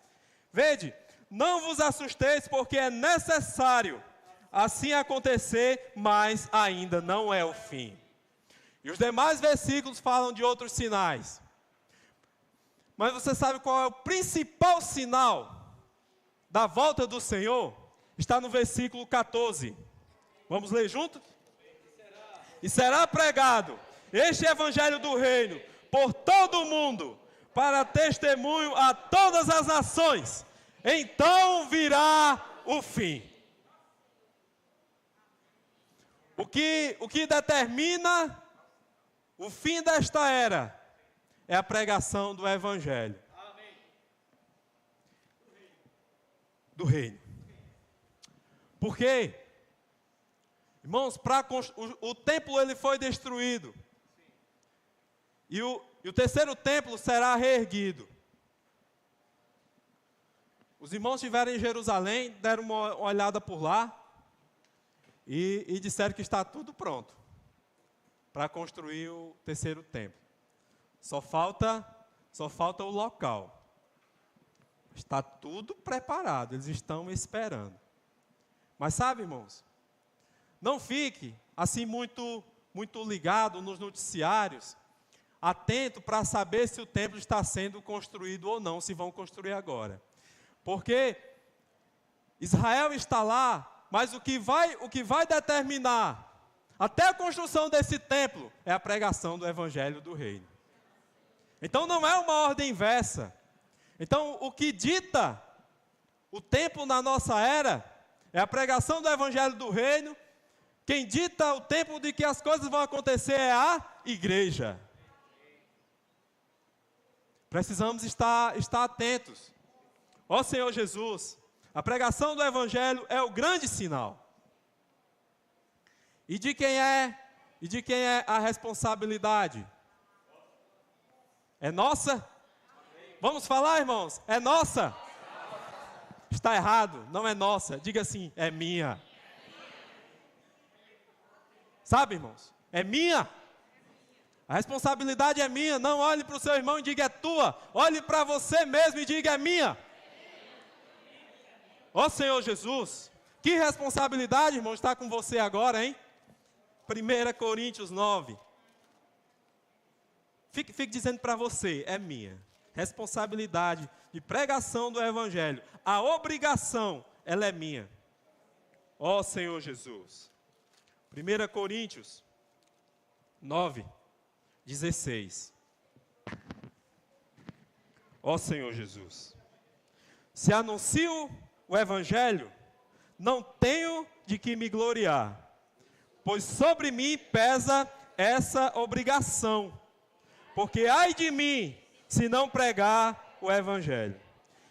Vede, não vos assusteis, porque é necessário assim acontecer, mas ainda não é o fim. E os demais versículos falam de outros sinais. Mas você sabe qual é o principal sinal da volta do Senhor? Está no versículo 14. Vamos ler juntos? E será pregado este evangelho do reino por todo o mundo, para testemunho a todas as nações. Então virá o fim. O que determina o fim desta era é a pregação do evangelho. Do reino. Por quê? Irmãos, o templo ele foi destruído. E o terceiro templo será reerguido. Os irmãos estiveram em Jerusalém, deram uma olhada por lá e disseram que está tudo pronto para construir o terceiro templo. Só falta o local. Está tudo preparado, eles estão esperando. Mas sabe, irmãos, não fique assim muito ligado nos noticiários, atento para saber se o templo está sendo construído ou não, se vão construir agora. Porque Israel está lá, mas o que vai determinar até a construção desse templo é a pregação do evangelho do reino. Então não é uma ordem inversa. Então o que dita o tempo na nossa era é a pregação do Evangelho do Reino. Quem dita o tempo de que as coisas vão acontecer é a igreja. Precisamos estar atentos. Ó Senhor Jesus, a pregação do Evangelho é o grande sinal. E de quem é a responsabilidade? É nossa? Vamos falar, irmãos? É nossa? Está errado, não é nossa. Diga assim, é minha. Sabe, irmãos? É minha. A responsabilidade é minha. Não olhe para o seu irmão e diga é tua. Olhe para você mesmo e diga é minha. Ó Senhor Jesus, que responsabilidade, irmão, está com você agora, hein? 1 Coríntios 9. Fique dizendo para você, é minha. Responsabilidade de pregação do Evangelho. A obrigação, ela é minha. Ó Senhor Jesus. 1 Coríntios 9, 16. Ó Senhor Jesus. Se anuncio o Evangelho, não tenho de que me gloriar, pois sobre mim pesa essa obrigação. Porque ai de mim, se não pregar o Evangelho.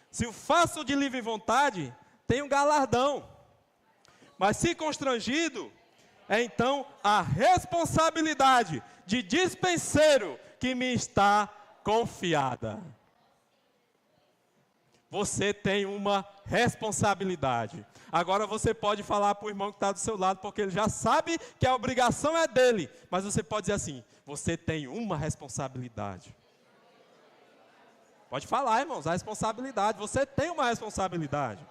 Se o faço de livre vontade, tenho galardão. Mas se constrangido, é então a responsabilidade de dispenseiro que me está confiada. Você tem uma responsabilidade. Agora você pode falar para o irmão que está do seu lado, porque ele já sabe que a obrigação é dele. Mas você pode dizer assim, você tem uma responsabilidade. Pode falar, irmãos, a responsabilidade. Você tem uma responsabilidade.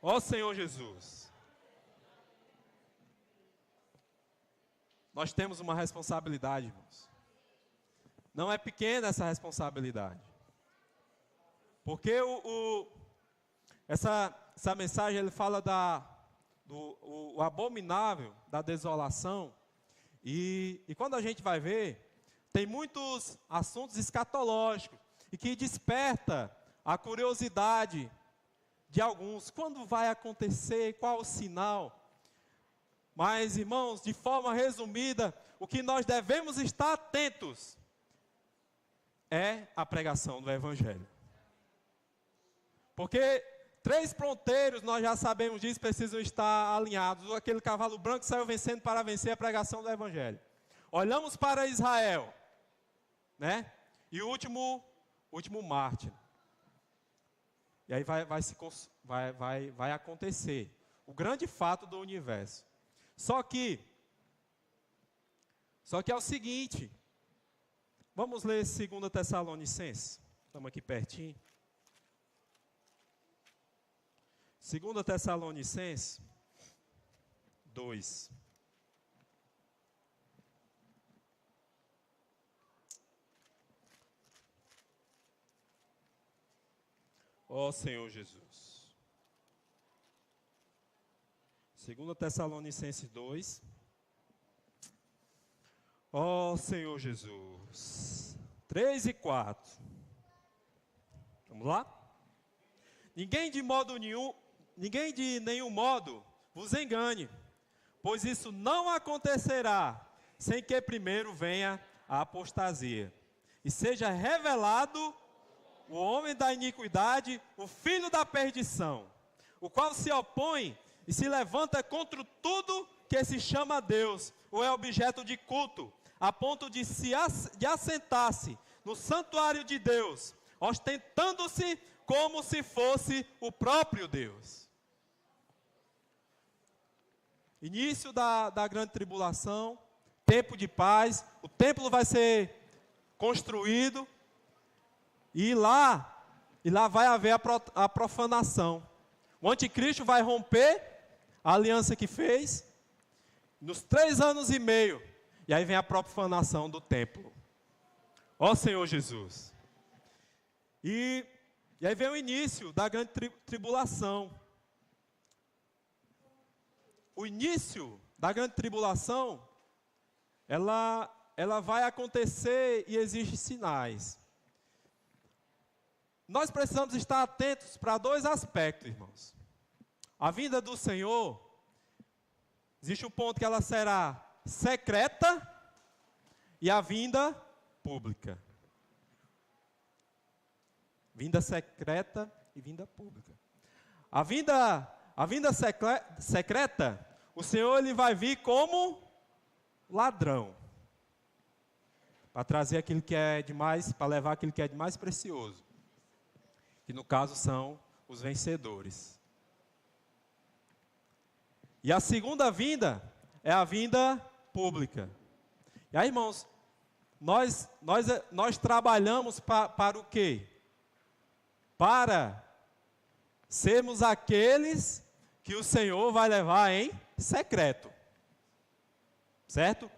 Ó Senhor Jesus. Nós temos uma responsabilidade, irmãos. Não é pequena essa responsabilidade. Porque essa mensagem ele fala do abominável, da desolação. E quando a gente vai ver, tem muitos assuntos escatológicos e que desperta a curiosidade de alguns. Quando vai acontecer? Qual o sinal? Mas, irmãos, de forma resumida, o que nós devemos estar atentos é a pregação do Evangelho. Porque 3 ponteiros, nós já sabemos disso, precisam estar alinhados. Aquele cavalo branco saiu vencendo para vencer a pregação do Evangelho. Olhamos para Israel, né? E o último mártir. E aí vai acontecer o grande fato do universo. Só que é o seguinte, vamos ler 2 Tessalonicenses, estamos aqui pertinho. 2 Tessalonicenses 2. Ó Senhor Jesus. 2 Tessalonicenses 2. Ó Senhor Jesus. 3 e 4. Vamos lá? Ninguém de nenhum modo vos engane, pois isso não acontecerá sem que primeiro venha a apostasia e seja revelado o homem da iniquidade, o filho da perdição, o qual se opõe e se levanta contra tudo que se chama Deus, ou é objeto de culto, a ponto de assentar-se no santuário de Deus, ostentando-se como se fosse o próprio Deus. Início da grande tribulação, tempo de paz, o templo vai ser construído, e lá vai haver a profanação. O anticristo vai romper a aliança que fez, nos 3 anos e meio, e aí vem a profanação do templo. Ó Senhor Jesus. E aí vem o início da grande tribulação. O início da grande tribulação, ela ela vai acontecer e existem sinais. Nós precisamos estar atentos para dois aspectos, irmãos. A vinda do Senhor, existe um ponto que ela será secreta e a vinda pública. Vinda secreta e vinda pública. A vinda secreta, o Senhor ele vai vir como ladrão. Para trazer aquilo que é de mais, para levar aquilo que é de mais precioso. Que no caso são os vencedores. E a segunda vinda é a vinda pública. E aí, irmãos, nós trabalhamos para o quê? Para sermos aqueles que o Senhor vai levar em secreto. Certo?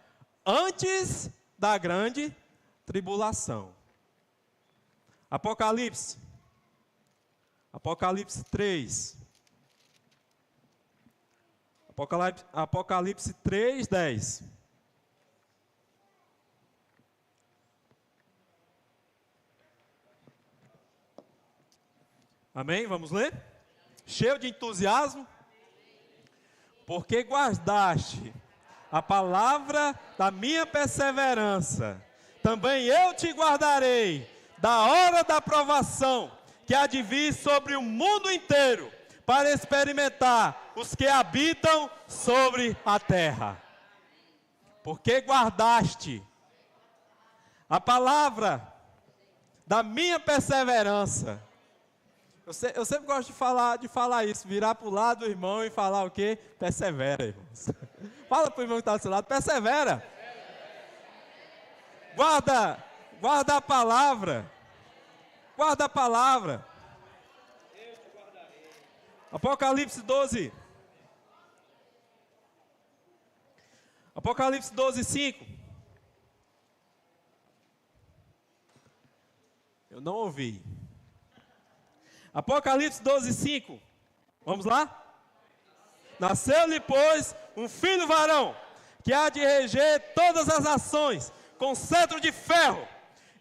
Antes da grande tribulação. Apocalipse 3. Apocalipse 3, 10. Amém? Vamos ler? Cheio de entusiasmo? Porque guardaste a palavra da minha perseverança, também eu te guardarei da hora da provação, que há de vir sobre o mundo inteiro, para experimentar os que habitam sobre a terra. Porque guardaste a palavra da minha perseverança. Eu sempre gosto de falar isso, virar para o lado do irmão e falar o quê? Persevera, irmãos. Fala para o irmão que está do seu lado, persevera. Guarda a palavra. Guarda a palavra. Apocalipse 12. Apocalipse 12, 5. Eu não ouvi. Apocalipse 12, 5. Vamos lá? Nasceu-lhe, pois, um filho varão, que há de reger todas as nações, com cetro de ferro.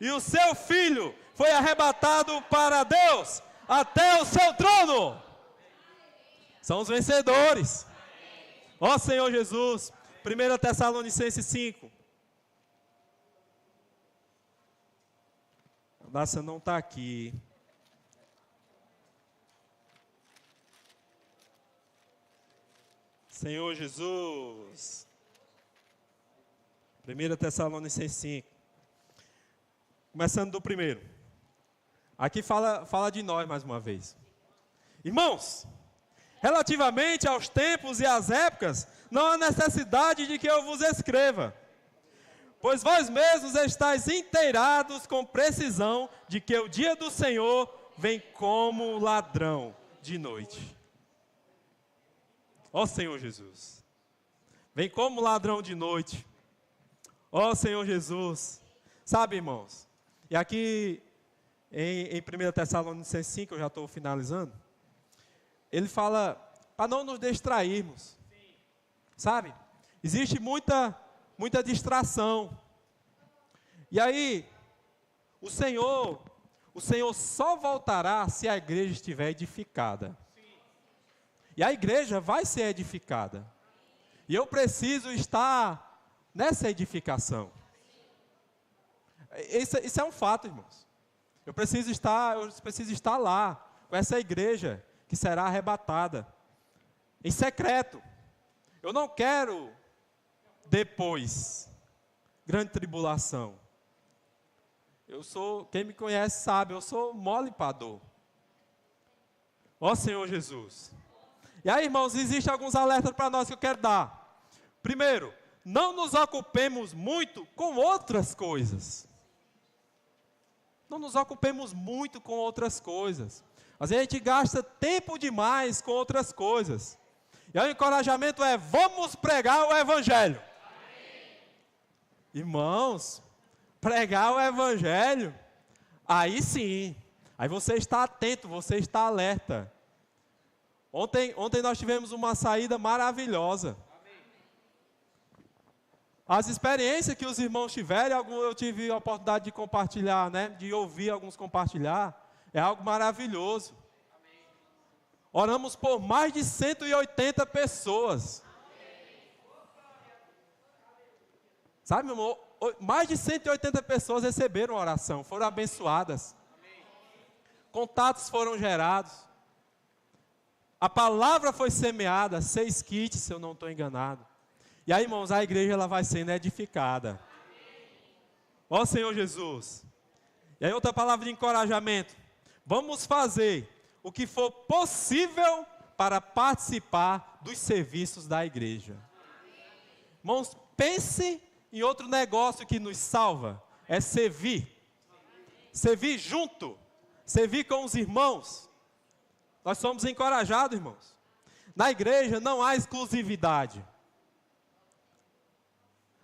E o seu filho foi arrebatado para Deus, até o seu trono. São os vencedores. Ó Senhor Jesus. 1 Tessalonicenses 5. A Dácia não está aqui. Senhor Jesus. 1 Tessalonicenses 5. Começando do primeiro. Aqui fala de nós mais uma vez. Irmãos, relativamente aos tempos e às épocas, não há necessidade de que eu vos escreva. Pois vós mesmos estáis inteirados com precisão de que o dia do Senhor vem como ladrão de noite. Ó Senhor Jesus, vem como ladrão de noite. Ó Senhor Jesus, sabe, irmãos, e aqui em 1 Tessalonicenses 5, eu já estou finalizando, ele fala para não nos distrairmos, sabe, existe muita distração, e aí, o Senhor só voltará se a igreja estiver edificada. E a igreja vai ser edificada. E eu preciso estar nessa edificação. Isso é um fato, irmãos. Eu preciso estar lá, com essa igreja que será arrebatada. Em secreto. Eu não quero depois. Grande tribulação. Quem me conhece sabe, eu sou mole para dor. Ó Senhor Jesus. E aí, irmãos, existem alguns alertas para nós que eu quero dar. Primeiro, não nos ocupemos muito com outras coisas. Não nos ocupemos muito com outras coisas. Às vezes a gente gasta tempo demais com outras coisas. E aí o encorajamento é, vamos pregar o Evangelho. Amém. Irmãos, pregar o Evangelho, aí sim. Aí você está atento, você está alerta. Ontem nós tivemos uma saída maravilhosa. as experiências que os irmãos tiverem, eu tive a oportunidade de compartilhar, né? De ouvir alguns compartilhar, é algo maravilhoso. Oramos por mais de 180 pessoas. Sabe, meu irmão? Mais de 180 pessoas receberam a oração, foram abençoadas. Contatos foram gerados. A palavra foi semeada, 6 kits, se eu não estou enganado. E aí, irmãos, a igreja ela vai sendo edificada. Ó Senhor Jesus. E aí, outra palavra de encorajamento. Vamos fazer o que for possível para participar dos serviços da igreja. Irmãos, pense em outro negócio que nos salva. É servir. Servir junto. Servir com os irmãos. Nós somos encorajados, irmãos. Na igreja não há exclusividade.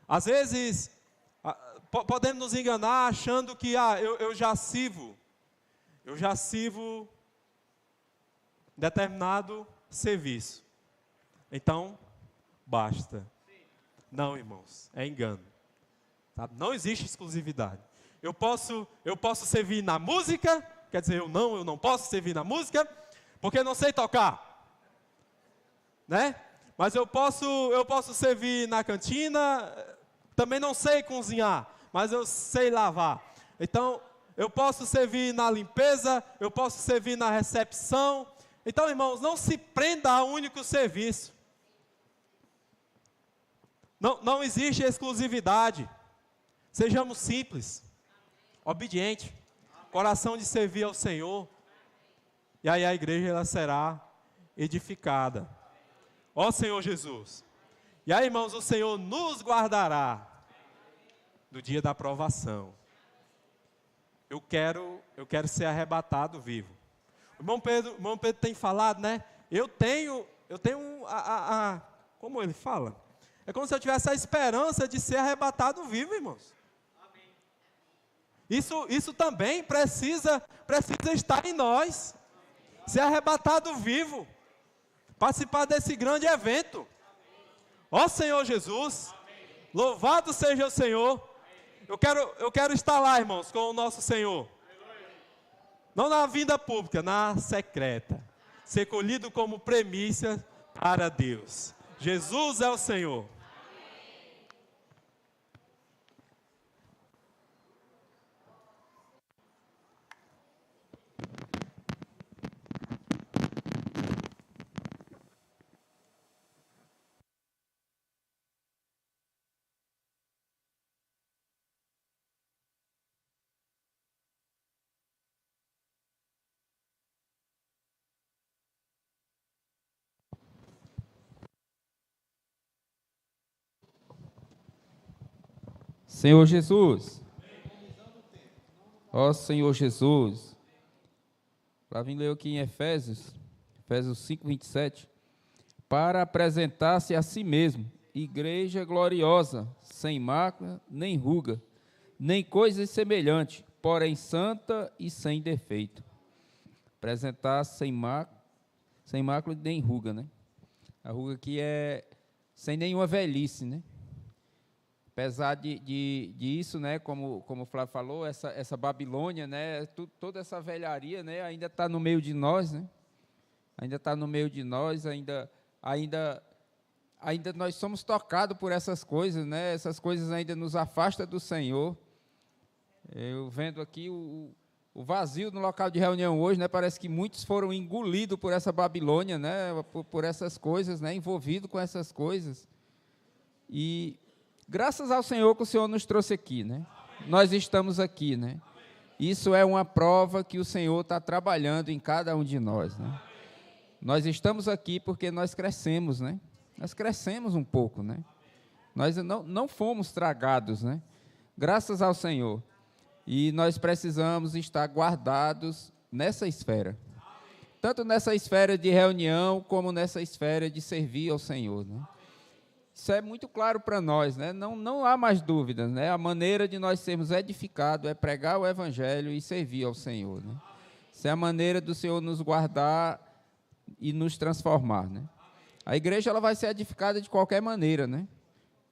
Às vezes, podemos nos enganar achando que eu já sirvo determinado serviço. Então, basta. Não, irmãos, é engano. Tá? Não existe exclusividade. Eu posso servir na música, quer dizer, eu não posso servir na música, porque não sei tocar. Né? Mas eu posso servir na cantina, também não sei cozinhar, mas eu sei lavar. Então, eu posso servir na limpeza, eu posso servir na recepção. Então, irmãos, não se prenda a um único serviço. Não existe exclusividade. Sejamos simples, obedientes, coração de servir ao Senhor. E aí a igreja ela será edificada. Ó Senhor Jesus. E aí, irmãos, o Senhor nos guardará do dia da provação. Eu quero ser arrebatado vivo. O irmão Pedro tem falado, né? Eu tenho como ele fala? É como se eu tivesse a esperança de ser arrebatado vivo, irmãos. Amém. Isso também precisa estar em nós. Amém. Ser arrebatado vivo. Participar desse grande evento. Ó Senhor Jesus. Amém. Louvado seja o Senhor. Amém. Eu quero estar lá, irmãos, com o nosso Senhor. Não na vinda pública, na secreta. Ser colhido como premissa para Deus. Jesus é o Senhor. Senhor Jesus, ó Senhor Jesus, para vir ler aqui em Efésios 5, 27, para apresentar-se a si mesmo, igreja gloriosa, sem mácula, nem ruga, nem coisa semelhante, porém santa e sem defeito. Apresentar-se sem mácula nem ruga, né? A ruga aqui é sem nenhuma velhice, né? Apesar disso, né, como o Flávio falou, essa Babilônia, né, toda essa velharia, né, ainda está no meio de nós, né? Ainda está no meio de nós, ainda nós somos tocados por essas coisas, né? Essas coisas ainda nos afastam do Senhor. Eu vendo aqui o vazio no local de reunião hoje, né? Parece que muitos foram engolidos por essa Babilônia, né? Por essas coisas, né? Envolvidos com essas coisas. E graças ao Senhor que o Senhor nos trouxe aqui, né? Nós estamos aqui, né? Isso é uma prova que o Senhor está trabalhando em cada um de nós, né? Nós estamos aqui porque nós crescemos, né? Nós crescemos um pouco, né? Nós não fomos tragados, né? Graças ao Senhor. E nós precisamos estar guardados nessa esfera. Tanto nessa esfera de reunião, como nessa esfera de servir ao Senhor, né? Isso é muito claro para nós, né? Não há mais dúvidas, né? A maneira de nós sermos edificados é pregar o Evangelho e servir ao Senhor, né? Isso é a maneira do Senhor nos guardar e nos transformar, né? A igreja ela vai ser edificada de qualquer maneira, né?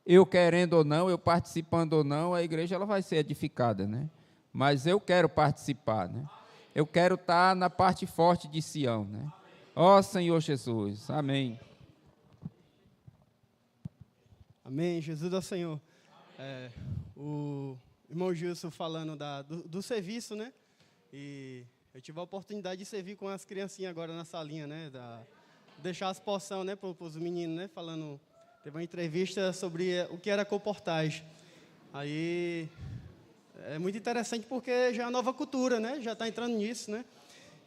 eu querendo ou não, eu participando ou não, a igreja ela vai ser edificada, né? Mas eu quero participar, né? Eu quero estar na parte forte de Sião, né? Ó Senhor Jesus, amém. Amém, Jesus é o Senhor. O irmão Gilson falando do serviço, né? E eu tive a oportunidade de servir com as criancinhas agora na salinha, né? Deixar as porções, né, para os meninos, né? Falando, teve uma entrevista sobre o que era comportagem. Aí é muito interessante porque já é uma nova cultura, né? Já está entrando nisso, né?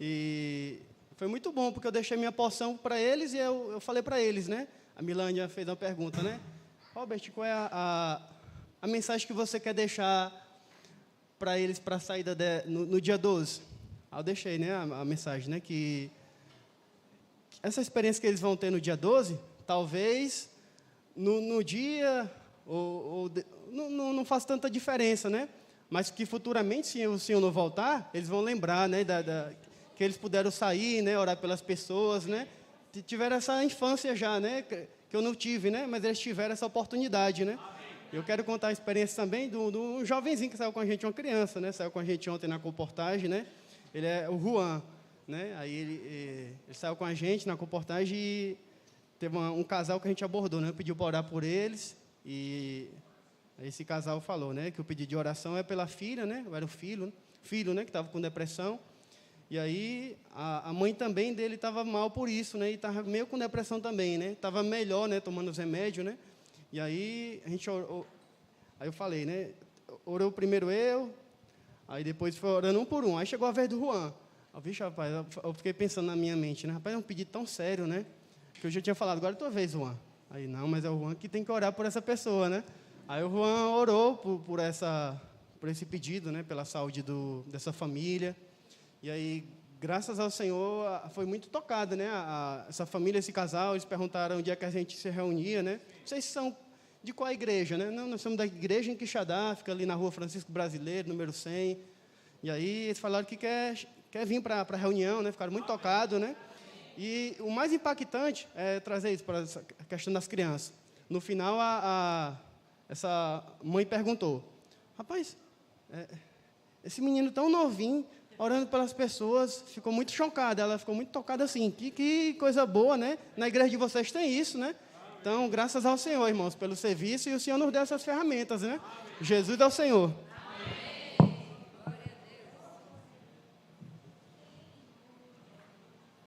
E foi muito bom porque eu deixei minha porção para eles e eu falei para eles, né? A Milânia fez uma pergunta, né? Robert, qual é a mensagem que você quer deixar para eles para a saída no dia 12? Aí eu deixei, né, a mensagem, né, que essa experiência que eles vão ter no dia 12, talvez no dia não faça tanta diferença, né? Mas que futuramente, se o Senhor não voltar, eles vão lembrar, né, que eles puderam sair, né, orar pelas pessoas, né? Tiveram essa infância já, né, que eu não tive, né? Mas eles tiveram essa oportunidade, né? Eu quero contar a experiência também do jovenzinho que saiu com a gente, uma criança, né? Saiu com a gente ontem na comportagem, né? Ele é o Juan, né? Aí ele saiu com a gente na comportagem e teve um casal que a gente abordou, né? Pediu para orar por eles e esse casal falou, né? Que o pedido de oração é pela filha, né? Era o filho, né? Que estava com depressão. E aí a mãe também dele estava mal por isso, né? E estava meio com depressão também, né? Estava melhor, né? Tomando os remédios, né? E aí a gente orou, aí eu falei, né? Orou primeiro eu, aí depois foi orando um por um. Aí chegou a vez do Juan. Eu, vixe, rapaz, eu fiquei pensando na minha mente, né? Rapaz, é um pedido tão sério, né? Que eu já tinha falado, agora é tua vez, Juan. Aí, não, mas é o Juan que tem que orar por essa pessoa, né? Aí o Juan orou por esse pedido, né? Pela saúde dessa família. E aí, graças ao Senhor, foi muito tocada, né? Essa família, esse casal, eles perguntaram onde é que a gente se reunia, né? Vocês são de qual igreja, né? Não, nós somos da igreja em Quixadá, fica ali na rua Francisco Brasileiro, número 100. E aí, eles falaram que quer vir para a reunião, né? Ficaram muito tocados, né? E o mais impactante é trazer isso para a questão das crianças. No final, essa mãe perguntou, rapaz, esse menino tão novinho, orando pelas pessoas, ficou muito chocada, ela ficou muito tocada assim, que coisa boa, né? Na igreja de vocês tem isso, né? Então, graças ao Senhor, irmãos, pelo serviço, e o Senhor nos deu essas ferramentas, né? Jesus é o Senhor.